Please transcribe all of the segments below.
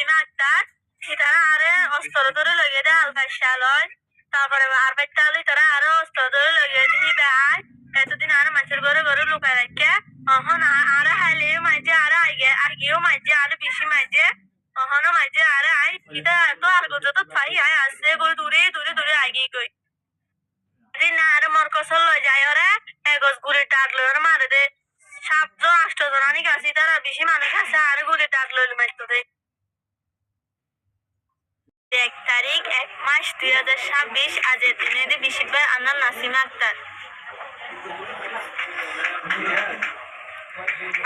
নাসিমা আক্তার তারা আরে অস্ত্র ধরে লইয়ে দেয় আলবাসালয় তারপরে আর বাইতালি তারা আরো অস্ত্র ধরে লইয়ে দিয়ে দেয় এতদিন আর মাছের ঘরে ঘরে লুকায় রাখে অহন আর হাইলেও মাঝে আর আগেও মাঝে আর বেশি মাঝে অহনো মাঝে আর আই এটা তো আর যত ফাই আয় আসছে গই দূরে দূরে দূরে আগে গই না আর মর কসল লই যায় ওরা এগজ গুলি টাক লই ওরা মারে দে 7-8 জনানি গাছি তারা বেশি মানুষ আছে আর গুলি টাক লই মারতো দে 1 তারিখ 1 মাস 2026 আজের দিনে বিশিবার আনার নাসিমা আক্তার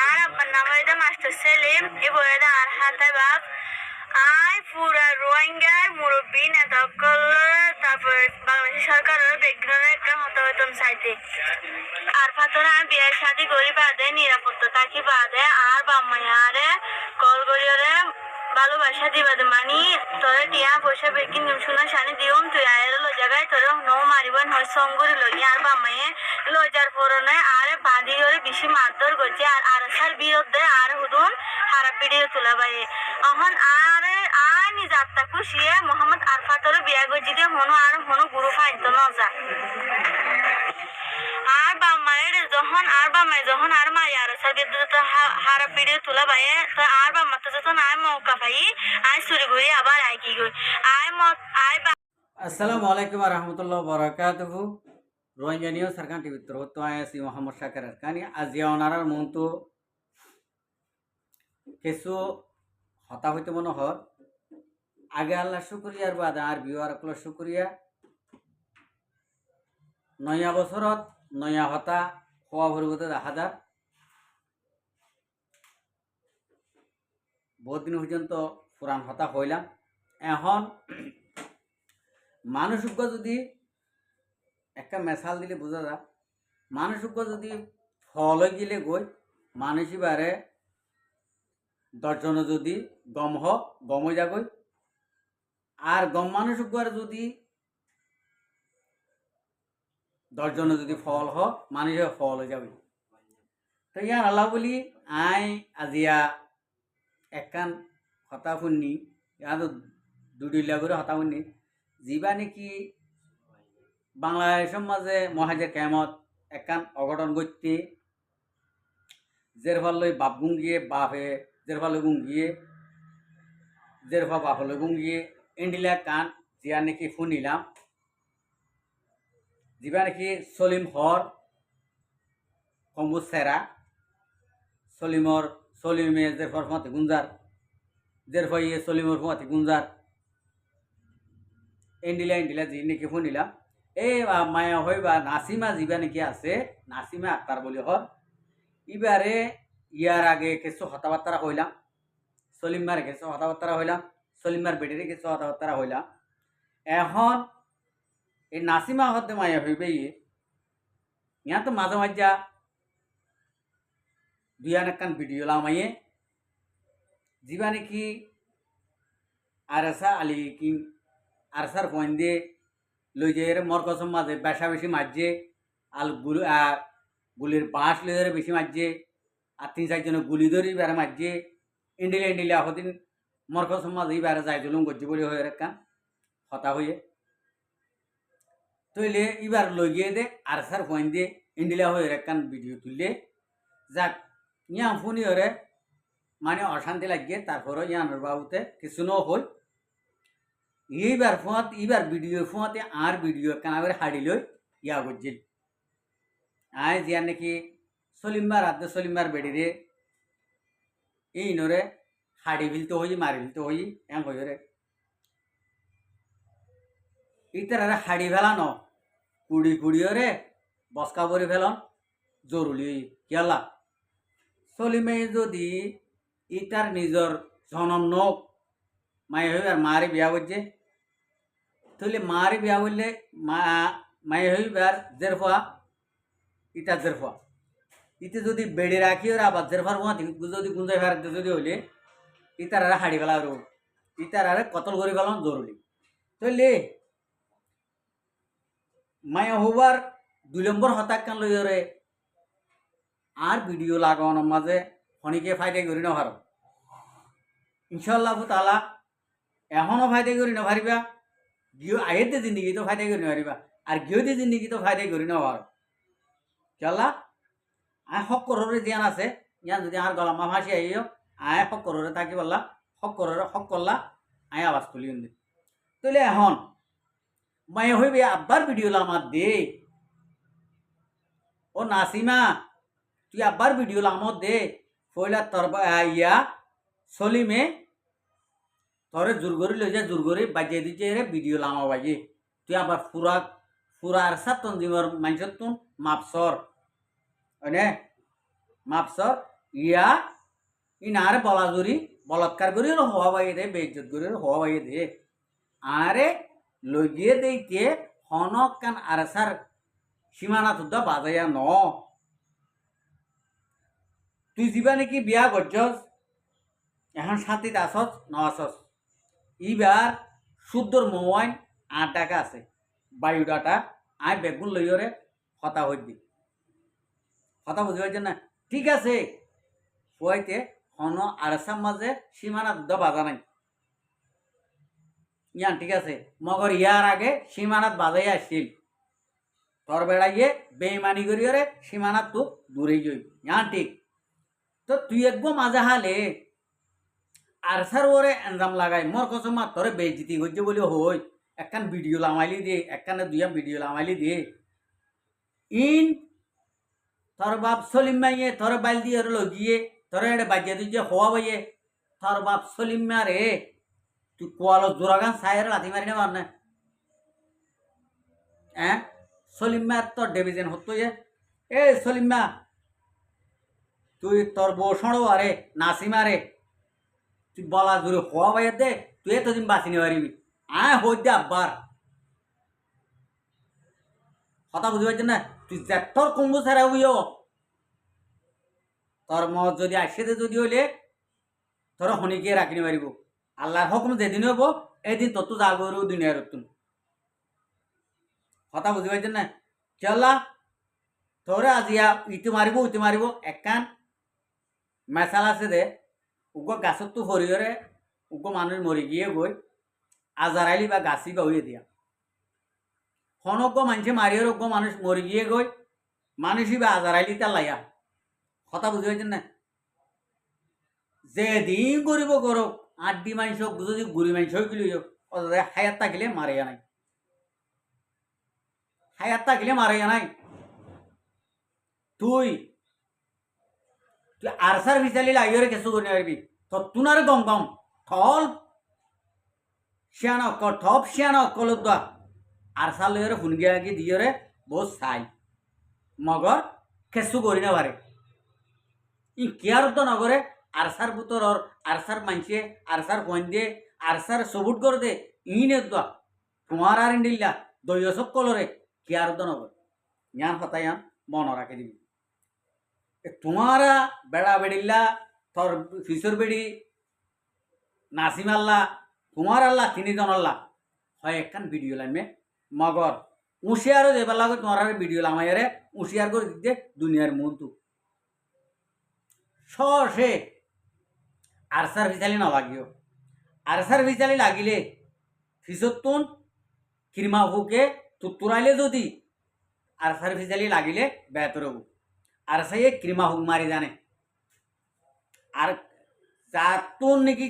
আর আব্বার নাম হইতে মাস্টার সেলিম এ বইয়ের আর হাতে বাপ আই পুরা রোহিঙ্গার মুরব্বী নেতাকল তারপর বাংলাদেশ সরকারের ব্যাকগ্রাউন্ডের একটা মতবতম চাইতে আর ফাতরা বিয়ের শাদি করি বাদে নিরাপত্তা থাকি বাদে আর বাম্মায়ারে কল করিয়রে ভালোবাসা দিবাদে মানি তোরে টিয়া পয়সা বেকিন শোনা শানি দিওম তুই আয়ের লো জায়গায় তোরে নৌ মারিবন হয় সঙ্গুরি লই আর বাম্মায়ে লজার পরনে আর বাঁধি করে বেশি মারধর করছে আর আরসার বিরুদ্ধে আর হুদুন খারাপ ভিডিও তোলা বাইয়ে অহন আর আয় নিজ আত্মা খুশিয়ে মোহাম্মদ আরফাতরে বিয়া গজি দিয়ে হনো আর হনো গুরু ফাইতো নজা আর বাম্মায়ের যখন আর মা আরসার বিরুদ্ধে খারাপ ভিডিও তোলা বাইয়ে তো আর বাম্মা তো যখন আয় মৌকা পাই আয় চুরি ঘুরি আবার আয় কি গই আয় মত আয় আসসালামু আলাইকুম warahmatullahi wabarakatuh রোহিঙ্গা নিয়ে সরকার টিভি তো আছি মোহাম্মদ শাকের কানি আজিয়া ওনারার মনটো কিছু হতা হইতে মনে হর আগে আল্লাহ শুক্রিয়ার বাদে আর বিওয়ার আকল শুক্রিয়া নয়া বছরত নয়া হতা হওয়া ভরিগত দেখা যার বহুত দিন পর্যন্ত পুরান হতা হইলাম এখন মানুষজ্ঞ যদি একটা মেশাল দিলে বোঝা যায় মানুষজ্ঞ যদি ফল হয়ে গেলে গই মানুষই বারে 10 জন যদি গম গম হয়ে যাগই আর গম মানুষজ্ঞর যদি 10 জন যদি ফল মানুষের ফল হয়ে যাবে তো ইয়ার আল্লাহ বলি আই আজিয়া একখান হতা শুনি ইয়ার দুডিলা করে হতা শুনি যা নাকি বাংলাদেশের মাঝে মহাজের কেমত একখান অঘটন করতে জের ফল বাপ গুঙ্গিয়ে বাপে জের ফলে গুঙ্গিয়ে জের ফা বাপলে গুঙ্গিয়ে এন্ডিলা কান যা নাকি শুনিলাম যা নাকি সলিম হর কম্বু সেরা সলিমে জের ফর ফতে গুঞ্জার জের ফয়ে সলিমর ফতে গুঞ্জার এন্ডিলা জি নাকি শুনিলাম এই মায়া হই বা নাসিমা যা নাকি আছে নাসিমা আক্তার বলি হর এবারে ইয়ার আগে কিছু হতাবার্তা হইলাম সলিমার কিছু হতাবার্তা হইলাম সলিমার বেটিরে কিছু হতাবার্তা হইলাম এখন এই নাসিমা হতে মায়া হইবে ইয়া তো মাঝে মাঝে দুয়ান একখান ভিডিও লামাইয়ে যা নাকি আরসা আলী কি আরসার পয়েন্ট দিয়ে লই যাই মর কসম মাঝে বেশা বেশি মারছে আর গুলির বাঁশ লই ধরে বেশি মারছে আর 3-4 জনে গুলি ধরি বেড়ে মারছে এন্ডিলা হদিন মর কসম মাঝে বেড়ে যাই জলুম গজ্জি বলি হয়ে একখান হতা হয়ে তৈলে এবার লই গিয়ে দে আরসার পয়েন্ট দিয়ে এন্ডিলা হয়ে একখান ভিডিও তুললে যাক ইয়া ফোনই হরে মানে অশান্তি লাগিয়ে তারপরে ইয়ানোর বাবুতে কিছু ন হই এইবার ভিডিও ফোঁতে আর ভিডিও কানাবের হাড়ি লই ইয়া করছিল আয় জিয়ার নাকি সলিমবার আদে সলিমবার বেড়িরে এই নরে হাড়ি ফিলতে হই মারি ফিলতে হই এম হই রে ইতার হাড়ি ফেলান কুড়িও রে বসকা ভরি ফেলন জরুরি কেলা সলিমে যদি ইটার নিজর জনম নক মায়ে হই আর মারি বিয়া করছে তাহলে মারি বিয়া বললে মায়ে হইবার জেরফা ইটা জেরফা ইতে যদি বেড়ে রাখি ওরা আবার জেরফার যদি গুঞ্জাই ফেরার যদি হইলে ইতার আর হাড়ি ফেলা রোগ ইতার আর কতল করে ফেলাম জরুরি তাহলে মায়া হবার 2 নম্বর হতাক কান লই রে আর ভিডিও লাগানোর মাঝে ফনিকে ফাইটে করি না ভালো ইনশাল্লাহ তালা এখনও ফায়দা করি না পারিবা, গিয়ে আয়েতে জিন্দগি তো ফায়দা করি না পারিবা, আর গিয়েতে জিন্দগি তো ফায়দা করি না পারো। চলা আয় সকলরে জ্ঞান আছে, জ্ঞান যদি আর গলা মা ভাসি আইও আয় সকলরে থাকি বললা, সকলরে হক করলা আয় আওয়াজ তুলি উন্দি তুলে এখন মায়ে হইবে আব্বার ভিডিও আমার দে। ও নাসিমা তুই আব্বার ভিডিও লামত দে, পয়লা তোর ইয়া সলিমে তোরে জোর করে লই যা, জোর করে বাজিয়ে দিচ্ছে রে ভিডিও লামা বাজি, তুই আবার ফুরা আর সাত তঞ্জিমর মানুষের তুন মাপসর মানে মাপসর ইয়া ইনারে বলাজুরি বলৎকার করি হওয়া বাইয়ে দে, বেইজ্জত করি হওয়া বাইয়ে দে, আরে লইয়ে দেইতে হনক কান আর সার সীমানা তুদা বাজাইয়া ন। তুই যাবা নাকি বিয়া করছস, এখন সাথীত আসস ন আসস, ইবার শুদ্ধর মোবাইল 8 টাকা আছে, বায়োডাটা আয় বেগুন লইরে হতা হই দি কথা বুঝতে পারছেন না? ঠিক আছে হইতে হন আরসার মাঝে সীমানা দুধ বাজা নাই ইয়ান, ঠিক আছে মগর ইয়ার আগে সীমানাত বাজাই আসছিল, তোর বেড়াইয়ে বেইমানি করিয়ে সীমানাত তো দূরে যাই ইয়ান, ঠিক তো তুই একবো মাজা হালে আরসার ওরে এনজাম লাগাই মোর কসমা তোরে বেজিতি হইছে বলে হই একখান ভিডিও লামাইলি দে, একখানে দুইয়া ভিডিও লামাইলি দে, ইন তোর বাপ সলিম মাইয়ে তোর বাইল দিয়ে লগিয়ে তোর এটা বাজিয়ে দিচ্ছে হওয়া বাইয়ে, তোর বাপ সলিম মা রে তুই কোয়ালো জোরাগান সাইরে লাথি মারি না মার না হ্যাঁ, সলিম মা তোর ডিভিশন হতো এ সলিম মা তুই তোর বউ সড়ো আরে নাসিমা রে তুই বলা জোরে হওয়া বাইয়ে দে, তুই এতদিন বাঁচি নিতে পারিবি আয় হই দে আব্বার কথা বুঝতে পারছেন না? তুই যে তোর কুম্ভু ছাড়া হইও তোর মত যদি আসে যদি হইলে তোর হনিকে রাখি পারিব, আল্লাহর হুকুম যেদিন হইব এদিন তোর তো যাবো দুনিয়ার তুন কথা বুঝতে পারছেন না? চলা তোরে আজিয়া ইতি মারিব একখান মেসাল আছে দে উগ গাছত তো হরিহরে উগ মানুষ মরি গিয়ে গই আজারাইলি বা গাছি বা হইয়ে দিয়া হনজ্ঞ মানুষে মারিহর উগ্র মানুষ মরি গিয়ে গই মানুষই বা আজারাইলি তার লাইয়া কথা বুঝতে পারছেন না? যেদিন করিব করক আড্ডি মাংস যদি গুড়ি মাংস হয়ে গেল হায়াত থাকিলে মারাইয়া নাই, হায়াত থাকিলে মারাইয়া নাই। তুই তুই আরসার বিচালি লাগিয়ে কেঁচু করে পারবি তো তুনার গম গম থল শিয়ান অকল থপ শিয়ান অকল দোয়া আরসার লইরে হুনগিয়া গিয়ে দিয়ে বহুত চাই মগর কেঁচু করি না পারে ই কেয়ার তো নগরে আরসার বুতর আরসার মানছে আরসার কইন দে আরসার সবুট করে দে ইনে দোয়া তোমার আর ইন্ডিল্লা দইসব কলরে কেয়ার তো নগর ইয়ান হতাই মন রাখে দিবি তোমারা বেড়া বেড়িল্লা তোর ফিসর বেড়ি নাসিম আল্লাহ তোমার আল্লাহ তিনজন আল্লাহ হয় একখান ভিডিও লাইমে মগর উঁশিয়ারও দেবার লাগে তোমার ভিডিও লামাইয়ারে উঁশিয়ার করে দিতে দুনিয়ার মন্তু সে আরসার ভিচালি না লাগিও, আরসার ভিচালি লাগিলে ফিসতুন কিরমা হুকে তুরাইলে যদি আরসার ভিচালি লাগিলে বেতর হবু আর সে ক্রিমা হুক মারি জানে আর চাতুন নাকি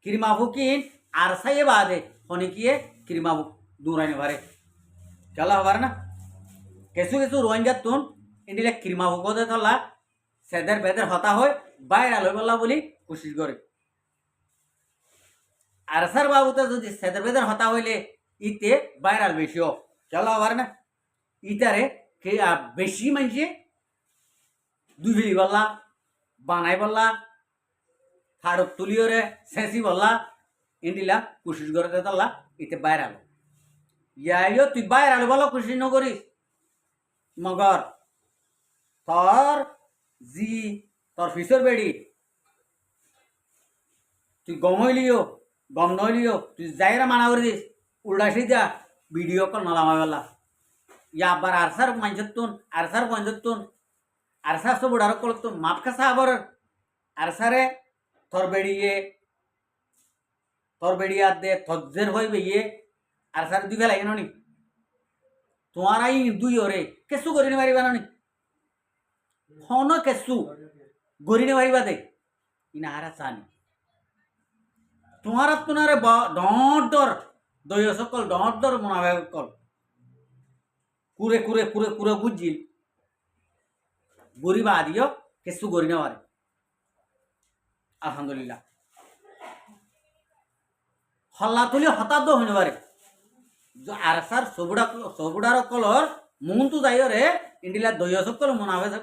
ক্রিমা হুকিন আর সাইয়ে বাদে হনিকিয়ে ক্রিমা হুক দূরাইনে পারে চলা হবার না কেসু কেসু রোহিঙ্গা তুন ইন্ডিলে ক্রিমা হুক দে তলা সেদের বেদের হতা হয় বাইরে আলো বললা বলি কোশিশ করে আর সার বাবুতে যদি সেদের বেদের হতা হইলে ইতে বাইরাল বেশিও চলা হবার না ইতারে বেশি মানুষে দুই ফিলি বললা বানাই বললা ফাড়ক তুলিওরে শেষি বললা ইন্ডিলা কোশিশ করে দেতলা ইতে বাইরে আলো ইয়াইও তুই বাইরে আলো বলো কোশিশ নকরিস মগর তোর জি তোর ফিসর বেড়ি তুই গম হইলিও গম নইলিও তুই যাইরা মানা করে দিস উল্টা সিধা ভিডিও কল নলামাই বললা ইয়া আবার আরসার মাঞ্চতুন আরসার পঞ্চতুন আরসা সব উড়ার কল তো মাপ খাসা আবার আরসারে তোর বেড়িয়ে দে তজ্জের হইবে ইয়ে আর স্যার দুই ফেলাই নি তোমার আই দুই ওরে কেসু করিনি মারিবা নি হন কেসু গরিনে মারিবা দে ইনা হারা চানি তোমার আপনারে ডর ডর দই সকল ডর ডর মনাবে কল কুরে কুরে কুরে কুরে বুঝিল গরিবা আদিও কেসু গরিনে মারে আলহামদুলিল্লাহ হল্লা তুলি হতাদ হইনে পারে আর স্যার সবুডার কলর মুহন্তু যাইরে ইন্ডিলা দই সকল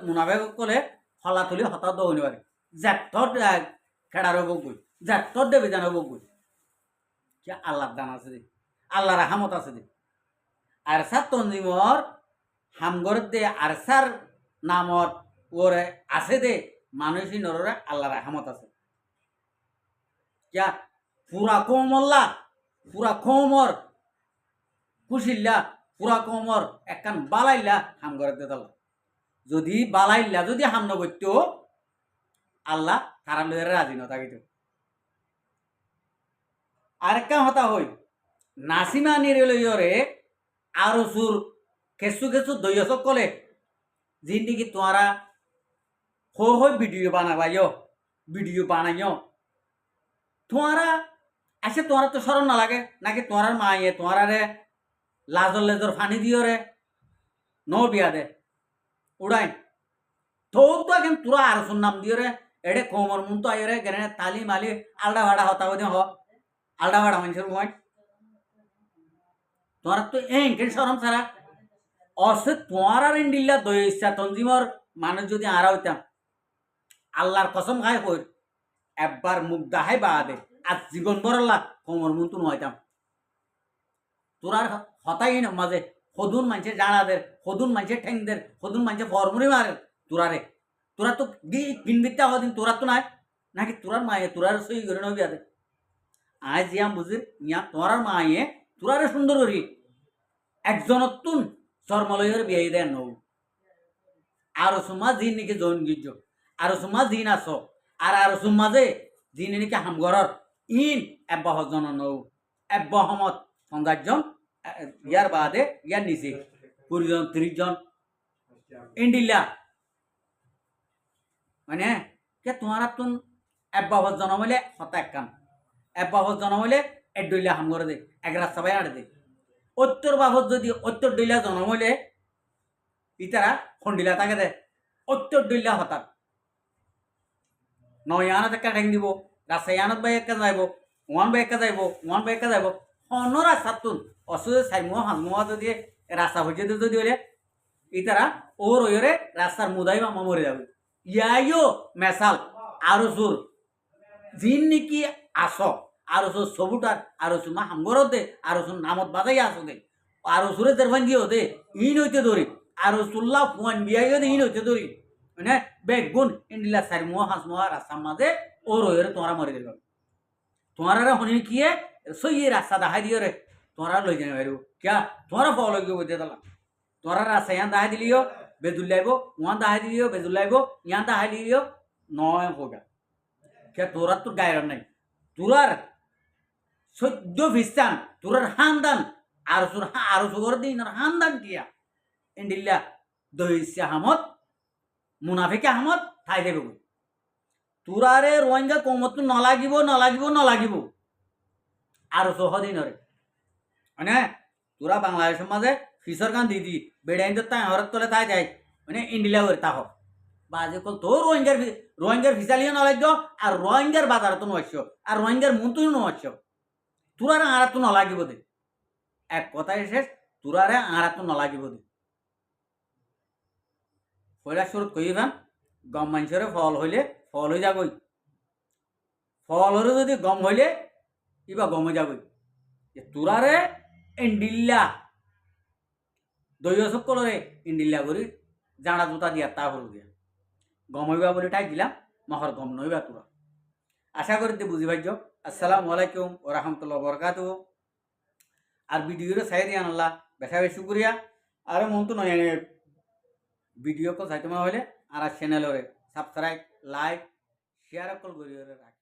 মুনাবে কলে হল্লা তুলি হতাদ হইনে পারে জ্যাঠর খেড়ার বগুই জ্যাঠর দেবী জানো বগুই কি আল্লাহর দান আছে দে আল্লাহর রাহমত আছে দে আর স্যার তঞ্জিমর হামগর দে আর স্যার নামর ওরে আছে দে মানুষই নররে আল্লাহর রাহমত আছে क्या पूरा कोमल्ला पूरा कोमर कुशिल्ला पूरा कोमर একখান বালাইলা হাম করে দিতাল যদি বালাইলা যদি হাম নগত্য আল্লাহ তারা লয়ের রাজি ন থাকিত আরেকটা হতা হই নাসিমা নিরলয়রে আরো সুর কেসু কেসু দইয়স কলে জিন্দিগি তোরা হই ভিডিও বানাইও তোমারা আসে তোমার তো স্মরণ না লাগে নাকি তোমার মায়ে তোমার লাজর লেজর ফানি দিও রে নো বিয়া দে উড়াই তো এখন তোরা আর নাম দিও রে এডে কোমর মুন তো আইরে গেনে তালি মালি আলডা ভাড়া হতা হতে হ আলডা ভাড়া মানুষের মই তোমার তো কেন স্মরণ ছাড়া অসে তোমার আর ইন্ডিল্লা দই ইচ্ছা তঞ্জিমর মানুষ যদি আরা হইতাম আল্লাহর কসম খাই কই একবার মুখ দাহাই বা দে আর জীবন বরল্লা কোমর মুন তো নয়তাম তোরার হতাই না মাঝে সদুন মানুষের জানাদের সদুন মানুষের ঠেংদের সদুন মানুষের ফরমুরি মারে তোরা তো কিনবিতা হদিন তোরা তো নাই নাকি তোরার মায়ে তোরার সই করে নবি আদে আজ জিয়াম বুঝির ইয়া তোরার মায়ে তোরারে সুন্দর করি একজনতুন জন্মলয়ের বিয়ে দেন নৌ আর সুমা জিন নাকি জৈন গির্জ আর সুমা জিন আস আর সুমাজে জিন নাকি হামগরর ইন এব্বাহ জন নৌ এব্বাহমত 50 জন ইয়ার বাদে ইয়ার নিচে 20 জন 30 জন ইন্ডিলা মানে কে তোমার তুন এব্বাহ জন্ম হইলে হতা এক কাম এব্বাহ জন্ম হইলে এডইলা হামগর দে এক রাস্তা বাই আড়ে দে উত্তর বাবদ যদি উত্তর ডইলা জন্ম হইলে ইতারা খন্ডিলা তাকে দে উত্তর ডইলা হতা নয়ানত একটা ঠেং দিব রাসায়ানত বাই একটা যাইব ওয়ান বাই একটা যাইব ওয়ান বাই একটা যাইব অন্য রাস্তা তুন অসুবিধা সাইমুয়া হাজমুয়া যদি রাস্তা হইছে যদি হইলে ইতারা ওর ওরে রাস্তার মুদাই বা মরে যাবে ইয়াইও মেসাল আরো সুর জিন নাকি আস আরো সুর সবুটার আরো সুমা হামগর দে আরো সুর নামত বাজাই আসো দে আরো সুরে দেরবান দিও দে ইন হইতে ধরি আরো সুল্লা ফুয়ান বিয়াইও দে ইন হইতে ধরি মানে বেগুন ইন্ডিলা সাইমুয়া হাজমুয়া রাস্তার মাঝে ওর ওরে তোমরা মরে দেবে তোমার হনি কি সই রাস্তা দেখাই দিও রে তোমরা লই যাই বাইরো क्या তোমরা ফল গিয়ে বলতে দিলাম তোমরা রাস্তা ইয়ান দেখাই দিলিও বেদুল লাইব ওয়ান দেখাই দিলিও বেদুল লাইব ইয়ান দেখাই দিলিও নয় হোগা क्या তোরা তো গায়র নাই তোরার 14 ফিস্তান তোরার হানদান আর সুগর দিন হানদান কিয়া ইন্ডিল্লা দইসা আহমদ মুনাফিক আহমদ ঠাই দেবে তোরারে রোহিঙ্গা কমত নলাগিব আর সহদিনরে মানে তোরা বাংলাদেশের মাঝে ফিসর গান দিদি বেড়াইন তাই হরত তলে তাই যায় মানে ইন্ডিলা করে তাহ বাজে কল তো রোহিঙ্গার ফিসালিও নলাগ্য আর রোহিঙ্গার বাজার তো নশ আর রোহিঙ্গার মন্ত্রীও নশ তোরারে আড়া তো নলাগিব দে এক কথায় শেষ তোরারে আড়া তো নলাগিব দে পয়লা শুরুত কইবান গম মানুষের ফল হইলে ফল হয়ে যাবই ফল হলে যদি গম হইলে ইবা গম হয়ে যাবই তোরারে ইন্ডিল্লা দৈয় সকলরে ইন্ডিল্লা করি জানা জুতা দিয়া তা হল দিয়া গম হইবা বলে ঠাই দিলাম মহর গম নইবা তোরা আশা করি বুঝি ভাইজ আসসালামু আলাইকুম ও রহমতুল্লাহ বরকাত আর ভিডিওরে চাই দিয়া আনলা বেশা বেশি শুক্রিয়া আর মন তো নয় ভিডিও কল চাইতে হলে আর চ্যানেলরে সাবস্ক্রাইব লাইক শেয়ার কল করি রাখ